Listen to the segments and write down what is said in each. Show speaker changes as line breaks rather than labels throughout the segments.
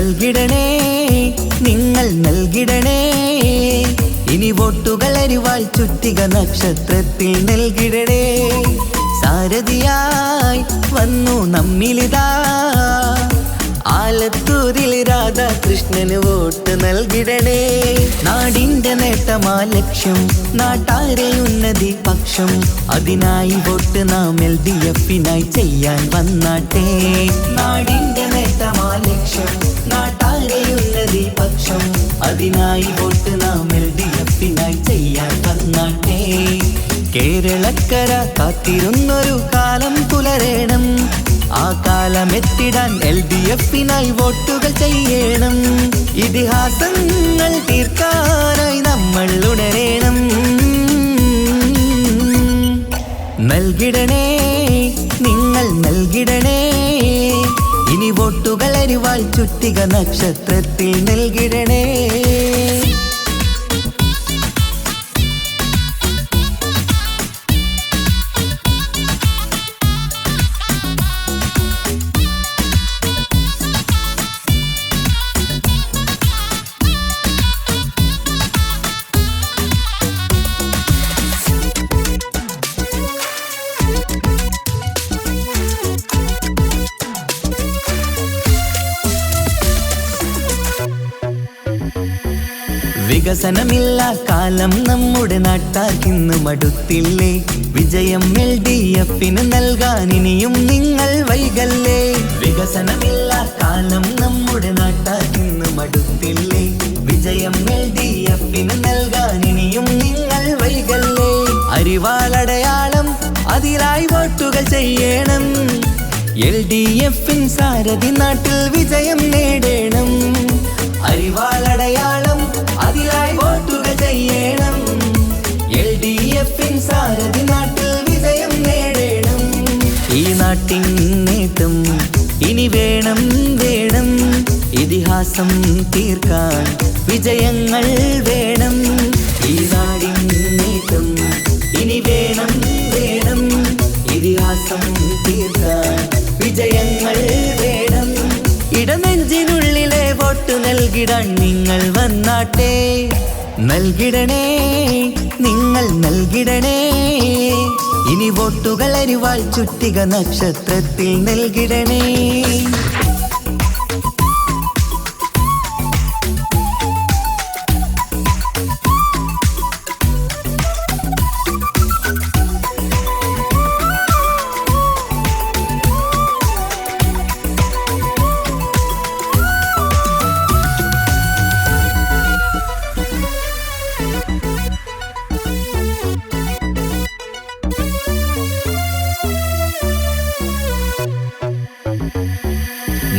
നൽകിടണേ നിങ്ങൾ നൽകിടണേ ഇനി വോട്ടുകൾ അരിവാൾ ചുറ്റിക നക്ഷത്രത്തിൽ നൽകിടണേ സാരഥിയായി വന്നു നമ്മിലിതാ ആലത്തൂരിൽ രാധാകൃഷ്ണന് വോട്ട് നൽകിടണേ നാടിന്റെ നേട്ടമാ ലക്ഷ്യം നാട്ടാരെ ഉന്നതി പക്ഷം അതിനായി വോട്ട് നാം LDF-നായി ചെയ്യാൻ വന്നാട്ടെ നാടിന്റെ നേട്ടമാ ലക്ഷ്യം നാട്ടാരെ ഉന്നതി പക്ഷം അതിനായി വോട്ട് നാം LDF-നായി ചെയ്യാൻ വന്നാട്ടെ കേരളക്കര കാത്തിരുന്നൊരു കാലം പുലരേണം ആ കാലമെത്തിടാൻ LDF-നായി വോട്ടുകൾ ചെയ്യണം ഇതിഹാസങ്ങൾ തീർക്കാനായി നമ്മൾ ഉണരേണം നൽകിടണേ നിങ്ങൾ നൽകിടണേ ഇനി വോട്ടുകൾ അരിവാൾ ചുറ്റിക നക്ഷത്രത്തിൽ നൽകിടണേ വികസനമില്ല കാലം നമ്മുടെ നാട്ടാർക്കിന്ന് മടുത്തില്ലേ വിജയം LDF-ന് നൽകാൻ ഇനിയും നിങ്ങൾ വൈകല്ലേ വികസനമില്ല കാലം നമ്മുടെ നാട്ടാർക്കിന്ന് മടുത്തില്ലേ വിജയം LDF-ന് നൽകാൻ ഇനിയും നിങ്ങൾ വൈകല്ലേ അരിവാളടയാളം അതിലായി വോട്ടുകൾ ചെയ്യണം LDF-ൻ സാരഥി നാട്ടിൽ വിജയം നേടണം അരിവാളടയാളം അതിലായി വോട്ടുകൾ ചെയ്യണം LDF-ൻ സാരഥി നാട്ടിൽ വിജയം നേടണം ഈ നാട്ടിൻ നേട്ടം ഇനി വേണം വേണം ഇതിഹാസം തീർക്കാൻ വിജയങ്ങൾ വേണം ഈ നാടിൻ നേട്ടം ഇനി വേണം വേണം ഇതിഹാസം തീർക്കാൻ വിജയങ്ങൾ വേണം ഇടനെഞ്ചിനുള്ളിലെ വോട്ട് നൽകിടാൻ നിങ്ങൾ വന്നാട്ടെ നൽകിടണേ നിങ്ങൾ നൽകിടണേ ഇനി വോട്ടുകൾ അരിവാൾ ചുറ്റിക നക്ഷത്രത്തിൽ നൽകിടണേ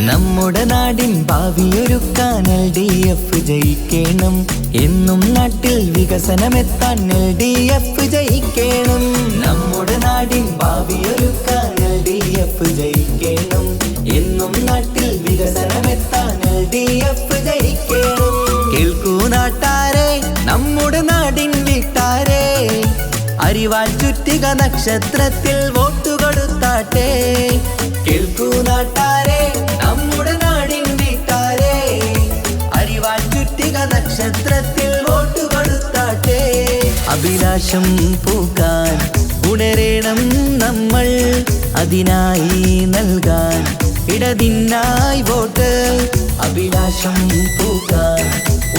നമ്മുടെ നാടിൻ ഭാവിയൊരുക്കാൻ LDF ജയിക്കണം എന്നും നാട്ടിൽ വികസനമെത്താൻ LDF ജയിക്കണം നമ്മുടെ നാടിൻ ഭാവിയൊരുക്കാൻ LDF ജയിക്കണം എന്നും നാട്ടിൽ വികസനമെത്താൻ LDF ജയിക്കണം കേൾക്കൂ നാട്ടാരെ നമ്മുടെ നാടിൻ വീട്ടാരെ അരിവാൾ ചുറ്റിക നക്ഷത്രത്തിൽ വോട്ട് കൊടുത്താട്ടെ കേൾക്കൂ നാട്ടാരെ നമ്മുടെ നാടിൻ വീട്ടാരെ അരിവാൾ ചുറ്റിക നക്ഷത്രത്തിൽ വോട്ട് കൊടുത്താട്ടെ അഭിലാഷം പൂക്കാൻ ഉണരേണം നമ്മൾ അതിനായി നൽകാൻ ഇടതിനായി വോട്ട് അഭിലാഷം പൂക്കാൻ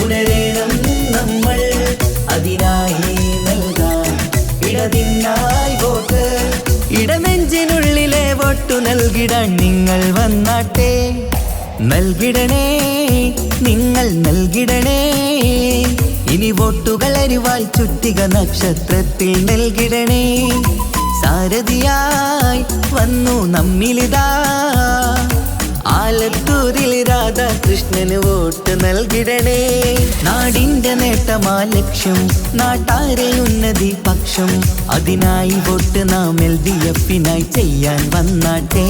ഉണരേണം നമ്മൾ അതിനായി നൽകാൻ ഇടതിനായി വോട്ട് ഇടനെഞ്ചിനുള്ളിലെ വോട്ടു നൽകിടാൻ നിങ്ങൾ വന്നാട്ടെ നൽകിടണേ നിങ്ങൾ നൽകിടണേ ഇനി വോട്ടുകൾ അരിവാൾ ചുറ്റിക നക്ഷത്രത്തിൽ നൽകിടണേ സാരഥിയായി വന്നു നമ്മിലിതാ ആലത്തൂരിൽ രാധാകൃഷ്ണന് വോട്ട് നൽകിടണേ നാടിന്റെ നേട്ടമാ ലക്ഷ്യം നാട്ടാരെ ഉന്നതി പക്ഷം അതിനായി വോട്ട് നാം LDF-നായി ചെയ്യാൻ വന്നാട്ടെ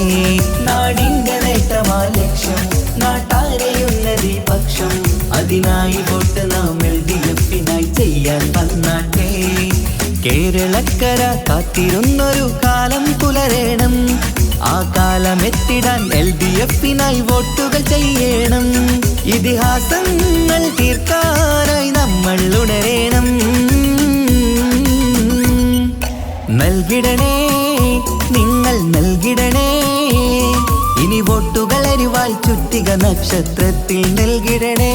നാടിന്റെ നേട്ടമാ ലക്ഷ്യം നാട്ടാരെ ഉന്നതി പക്ഷം അതിനായി വോട്ട് നാം LDF-നായി ചെയ്യാൻ വന്നാട്ടെ കേരളക്കര കാത്തിരുന്നൊരു കാലം പുലരേണം ആ കാലമെത്തി നേടിടാൻ LDFനായി വോട്ടുകൾ ചെയ്യണം. ഇതിഹാസങ്ങൾ തീർക്കാനായി നമ്മൾ ഉണരേണം. നൽകിടണേ, നിങ്ങൾ നൽകിടണേ, ഇനി വോട്ടുകൾ അരിവാൾ ചുറ്റിക നക്ഷത്രത്തിൽ നൽകിടണേ.